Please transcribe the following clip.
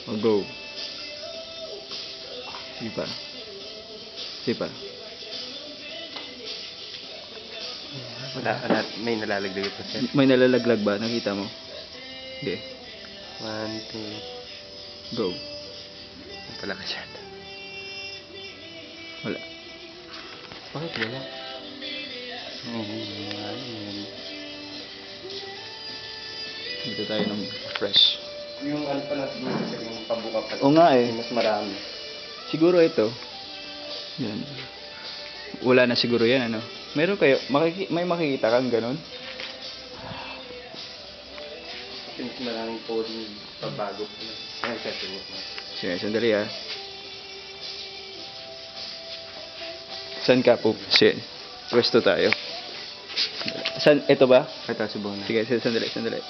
O, go. Sige pa. Sige pa. Wala, may nalalagdag pa sir. May nalalaglag ba? Nakita mo? Okay. 1, 2. Go. Pala ka dyan. Wala. Bakit wala? Ayun. Dito tayo ng fresh. Yung ano pala siguro sir, yung pabuka pala. Oo nga eh. Mas marami. Siguro ito. Yan. Wala na siguro yan, ano? Meron kayo, may makikita kang ganun? Yung mas maraming pwedeng pagbago po na. Ayan sir, tingin mo. Sige, sandali ah. Saan ka po? Sige. Pwesto tayo. Saan? Ito ba? Ito, subukan na. Sige, sandali.